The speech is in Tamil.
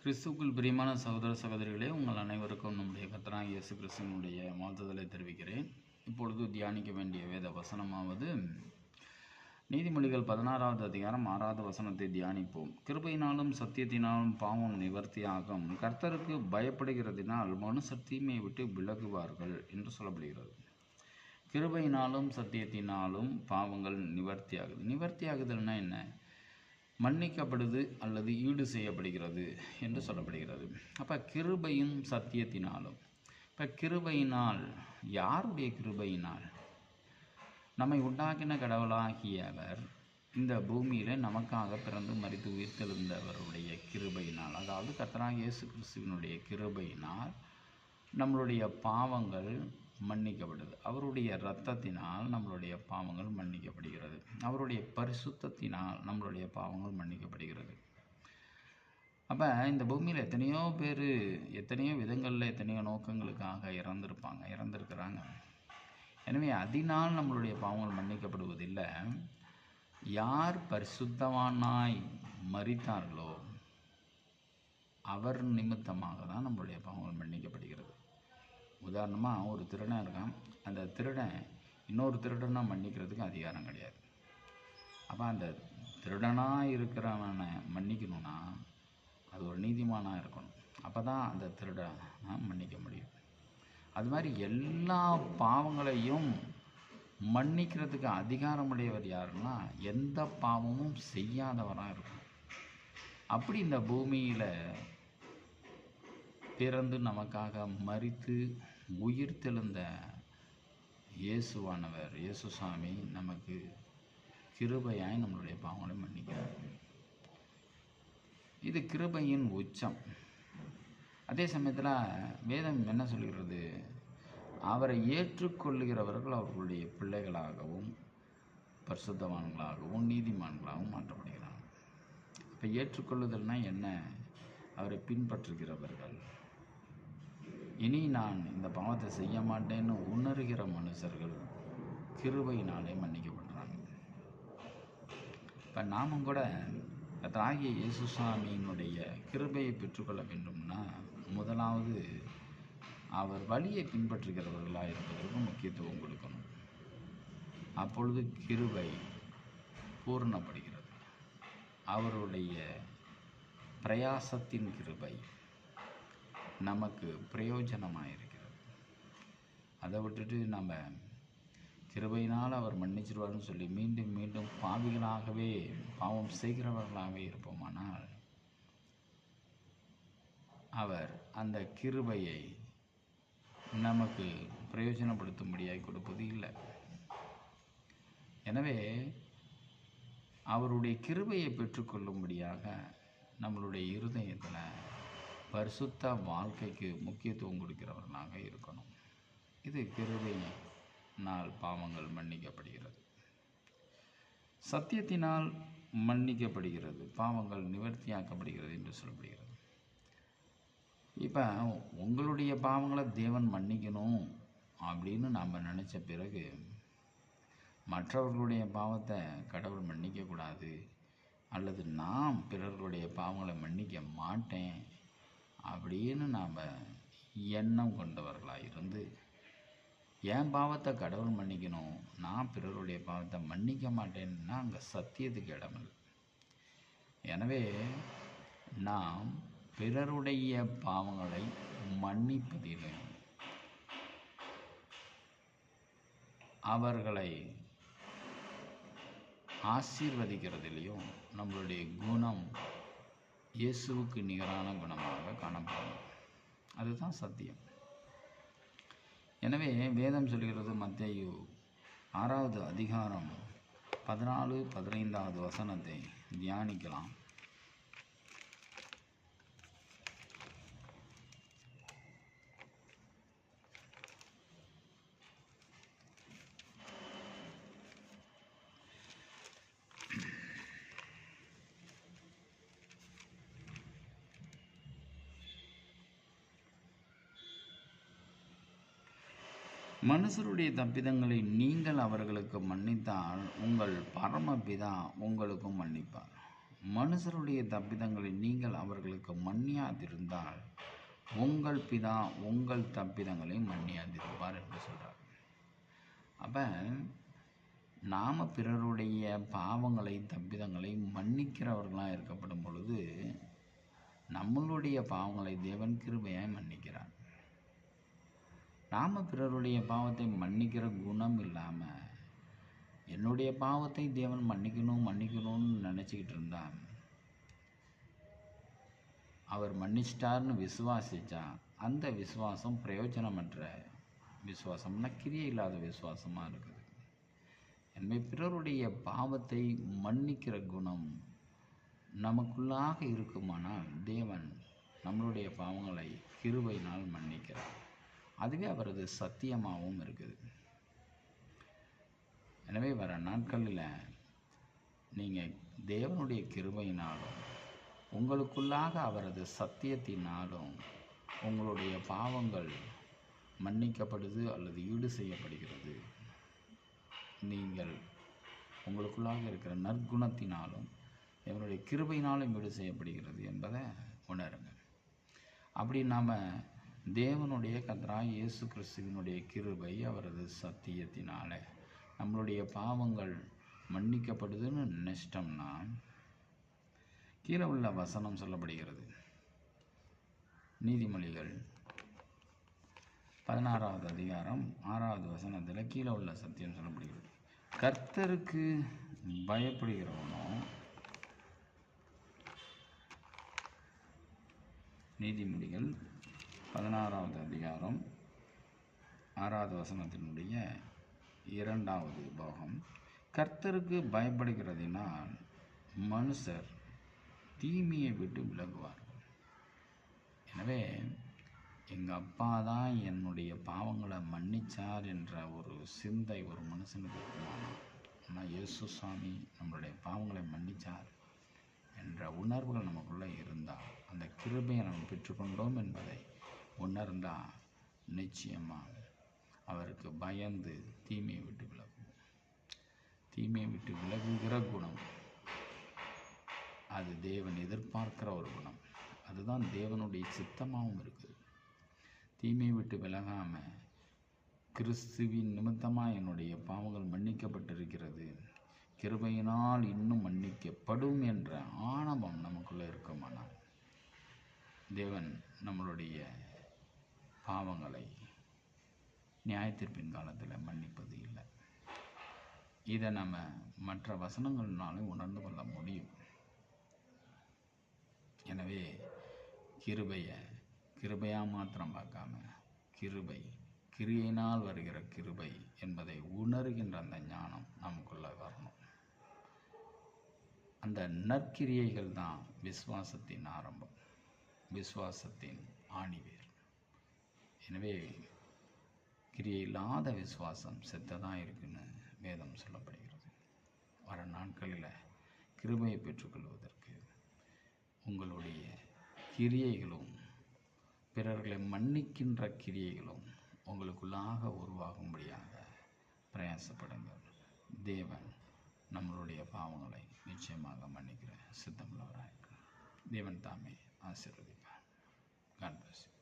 கிறிஸ்துவுக்குள் பிரியமான சகோதர சகோதரிகளே, உங்கள் அனைவருக்கும் நம்முடைய கர்த்தராகிய இயேசு கிறிஸ்துவினுடைய வாழ்த்துதலை தெரிவிக்கிறேன். இப்பொழுது தியானிக்க வேண்டிய வேத வசனமாவது நீதிமொழிகள் 16வது அதிகாரம் 6வது வசனத்தை தியானிப்போம். கிருபையினாலும் சத்தியத்தினாலும் பாவம் நிவர்த்தியாகும், கர்த்தருக்கு பயப்படுகிறதினால் மனுஷர் தீமையை விட்டு விலகுவார்கள் என்று சொல்லப்படுகிறது. கிருபையினாலும் சத்தியத்தினாலும் பாவங்கள் நிவர்த்தியாகுது. நிவர்த்தியாகுதல்னா என்ன? மன்னிக்கப்படுது அல்லது ஈடு செய்யப்படுகிறது என்று சொல்லப்படுகிறது. அப்போ கிருபையும் சத்தியத்தினாலும், இப்போ கிருபையினால், யாருடைய கிருபையினால்? நம்மை உண்டாக்கின கடவுளாகியவர் இந்த பூமியில் நமக்காக பிறந்து மரித்து உயிர்த்தெழுந்தவருடைய கிருபையினால், அதாவது கர்த்தராகிய இயேசு கிறிஸ்துவினுடைய கிருபையினால் நம்மளுடைய பாவங்கள் மன்னிக்கப்படுது. அவருடைய இரத்தத்தினால் நம்மளுடைய பாவங்கள் மன்னிக்கப்படுகிறது. அவருடைய பரிசுத்தத்தினால் நம்மளுடைய பாவங்கள் மன்னிக்கப்படுகிறது. அப்போ இந்த பூமியில் எத்தனையோ பேர் எத்தனையோ விதங்களில் எத்தனையோ நோக்கங்களுக்காக இறந்துருக்கிறாங்க. எனவே அதனால் நம்மளுடைய பாவங்கள் மன்னிக்கப்படுவதில்லை. யார் பரிசுத்தவானாய் மரித்தார்களோ அவர் நிமித்தமாக தான் நம்மளுடைய பாவங்கள் மன்னிக்கப்படுகிறது. உதாரணமாக, ஒரு திருடன் இருக்கான். அந்த திருடன் இன்னொரு திருடனை மன்னிக்கிறதுக்கு அதிகாரம் கிடையாது. அப்போ அந்த திருடனாக இருக்கிறவனை மன்னிக்கணும்னா அது ஒரு நீதிமானாக இருக்கணும். அப்போ தான் அந்த திருடனை மன்னிக்க முடியும். அது மாதிரி எல்லா பாவங்களையும் மன்னிக்கிறதுக்கு அதிகாரமுடையவர் யாருன்னா எந்த பாவமும் செய்யாதவராக இருக்கும். அப்படி இந்த பூமியில் பிறந்து நமக்காக மரித்து உயிர்த்தெழுந்த இயேசுவானவர், இயேசுசாமி நமக்கு கிருபையாய் நம்மளுடைய பாவங்களை மன்னிக்கிறார். இது கிருபையின் உச்சம். அதே சமயத்தில் வேதம் என்ன சொல்கிறது? அவரை ஏற்றுக்கொள்ளுகிறவர்கள் அவர்களுடைய பிள்ளைகளாகவும் பரிசுத்தவான்களாகவும் நீதிமான்களாகவும் மாற்றப்படுகிறாங்க. இப்போ ஏற்றுக்கொள்ளுதல்னா என்ன? அவரை பின்பற்றுகிறவர்கள், இனி நான் இந்த பாவத்தை செய்ய மாட்டேன்னு உணர்கிற மனுஷர்கள் கிருபையினாலே மன்னிக்கப்படுறாங்க. இப்போ நாமும் கூட கர்த்தராகிய இயேசுசாமியினுடைய கிருபையை பெற்றுக்கொள்ள வேண்டும்னா முதலாவது அவர் வழியை பின்பற்றுகிறவர்களாக இருப்பதற்கு முக்கியத்துவம் கொடுக்கணும். அப்பொழுது கிருபை பூர்ணப்படுகிறது. அவருடைய பிரயாசத்தின் கிருபை நமக்கு பிரயோஜனமாக இருக்கிறது. அதை விட்டுட்டு நம்ம கிருபையினால் அவர் மன்னிச்சிருவார்னு சொல்லி மீண்டும் மீண்டும் பாவிகளாகவே பாவம் செய்கிறவர்களாகவே இருப்போமானால் அவர் அந்த கிருபையை நமக்கு பிரயோஜனப்படுத்தும்படியாக கொடுப்பது இல்லை. எனவே அவருடைய கிருபையை பெற்றுக்கொள்ளும்படியாக நம்மளுடைய இருதயத்தில் பரிசுத்த வாழ்க்கைக்கு முக்கியத்துவம் கொடுக்கிறவர்களாக இருக்கணும். இது கிருபையினால் பாவங்கள் மன்னிக்கப்படுகிறது. சத்தியத்தினால் மன்னிக்கப்படுகிறது, பாவங்கள் நிவர்த்தியாக்கப்படுகிறது என்று சொல்லப்படுகிறது. இப்போ உங்களுடைய பாவங்களை தேவன் மன்னிக்கணும் அப்படின்னு நாம் நினச்ச பிறகு மற்றவர்களுடைய பாவத்தை கடவுள் மன்னிக்கக்கூடாது, அல்லது நாம் பிறர்களுடைய பாவங்களை மன்னிக்க மாட்டேன் அப்படின்னு நாம் எண்ணம் கொண்டவர்களாக இருந்து என் பாவத்தை கடவுள் மன்னிக்கணும், நான் பிறருடைய பாவத்தை மன்னிக்க மாட்டேன்னா அங்கே சத்தியத்துக்கு இடமில்லை. எனவே நாம் பிறருடைய பாவங்களை மன்னிப்பதில், அவர்களை ஆசீர்வதிக்கிறதிலையும் நம்மளுடைய குணம் இயேசுவுக்கு நிகரான குணமாக காணப்படும். அதுதான் சத்தியம். எனவே வேதம் சொல்கிறது, மத்தேயு 6வது அதிகாரம் 14, 15வது வசனத்தை தியானிக்கலாம். மனுஷருடைய தப்பிதங்களை நீங்கள் அவர்களுக்கு மன்னித்தால் உங்கள் பரமபிதா உங்களுக்கும் மன்னிப்பார். மனுஷருடைய தப்பிதங்களை நீங்கள் அவர்களுக்கு மன்னியாதிருந்தால் உங்கள் பிதா உங்கள் தப்பிதங்களை மன்னியாதிருப்பார் என்று சொல்கிறார். அப்போ நாம் பிறருடைய பாவங்களை தப்பிதங்களை மன்னிக்கிறவர்களாக இருக்கப்படும் பொழுது நம்மளுடைய பாவங்களை தேவன் கிருபையாய் மன்னிக்கிறார். நாம் பிறருடைய பாவத்தை மன்னிக்கிற குணம் இல்லாமல் என்னுடைய பாவத்தை தேவன் மன்னிக்கணும்னு நினச்சிக்கிட்டு இருந்தால் அவர் மன்னிச்சிட்டார்னு விசுவாசித்தா அந்த விசுவாசம் பிரயோஜனமற்ற விசுவாசம்னா கிரியை இல்லாத விசுவாசமாக இருக்குது. எனவே பிறருடைய பாவத்தை மன்னிக்கிற குணம் நமக்குள்ளாக இருக்குமானால் தேவன் நம்மளுடைய பாவங்களை கிருபையினால் மன்னிக்கிறார். அதுவே அவரது சத்தியமாகவும் இருக்குது. எனவே வர நாட்களில் நீங்கள் தேவனுடைய கிருபையினாலும் உங்களுக்குள்ளாக அவரது சத்தியத்தினாலும் உங்களுடைய பாவங்கள் மன்னிக்கப்படுது அல்லது ஈடு செய்யப்படுகிறது. நீங்கள் உங்களுக்குள்ளாக இருக்கிற நற்குணத்தினாலும் தேவனுடைய கிருபையினாலும் ஈடு செய்யப்படுகிறது என்பதை உணருங்க. அப்படி நாம் தேவனுடைய கர்த்தராகிய இயேசு கிறிஸ்துவினுடைய கிருபை அவரது சத்தியத்தினால நம்மளுடைய பாவங்கள் மன்னிக்கப்படுதுன்னு நினைச்சிட்டோம்னா கீழே உள்ள வசனம் சொல்லப்படுகிறது. நீதிமொழிகள் 16வது அதிகாரம் 6வது வசனத்தில் கீழே உள்ள சத்தியம் சொல்லப்படுகிறது. கர்த்தருக்கு பயப்படுகிறவனோ நீதிமொழிகள் 16வது அதிகாரம் 6வது வசனத்தினுடைய 2வது பாகம், கர்த்தருக்கு பயப்படுகிறதினால் மனுஷர் தீமையை விட்டு விலகுவார்கள். எனவே எங்கள் அப்பா தான் என்னுடைய பாவங்களை மன்னிச்சார் என்ற ஒரு சிந்தை ஒரு மனுஷனுக்கு இருக்குமானா, ஆனால் இயேசு சாமி நம்மளுடைய பாவங்களை மன்னிச்சார் என்ற உணர்வுகள் நமக்குள்ளே இருந்தால், அந்த கிருபையை நம்ம பெற்றுக்கொண்டோம் என்பதை உணர்ந்தால் நிச்சயமாக அவருக்கு பயந்து தீமையை விட்டு விலகும். தீமையை விட்டு விலகுகிற குணம் அது தேவன் எதிர்பார்க்கிற ஒரு குணம். அதுதான் தேவனுடைய சித்தமாகவும் இருக்குது. தீமையை விட்டு விலகாமல் கிறிஸ்துவின் நிமித்தமாக என்னுடைய பாவங்கள் மன்னிக்கப்பட்டிருக்கிறது, கிருபையினால் இன்னும் மன்னிக்கப்படும் என்ற ஆணவம் நமக்குள்ளே இருக்குமானால் தேவன் நம்மளுடைய பாவங்களை நியாயத்தீர்ப்பின் காலத்தில் மன்னிப்பது இல்லை. இதை நம்ம மற்ற வசனங்கள்னாலும் உணர்ந்து கொள்ள முடியும். எனவே கிருபையாக மாத்திரம் பார்க்காம கிரியையினால் வருகிற கிருபை என்பதை உணர்கின்ற அந்த ஞானம் நமக்குள்ளே வரணும். அந்த நற்கிரியைகள் தான் விசுவாசத்தின் ஆரம்பம், விசுவாசத்தின் ஆணிவேர். எனவே கிரியை இல்லாத விசுவாசம் செத்ததான் இருக்குன்னு வேதம் சொல்லப்படுகிறது. வர நாட்களில் கிருபையை பெற்றுக்கொள்வதற்கு உங்களுடைய கிரியைகளும் பிறர்களை மன்னிக்கின்ற கிரியைகளும் உங்களுக்குள்ளாக உருவாகும்படியாக பிரயாசப்படுங்கள். தேவன் நம்மளுடைய பாவங்களை நிச்சயமாக மன்னிக்கிற சித்தமுள்ளவராக இருக்கிறார். தேவன் தாமே ஆசீர்வதிப்பார். God bless you.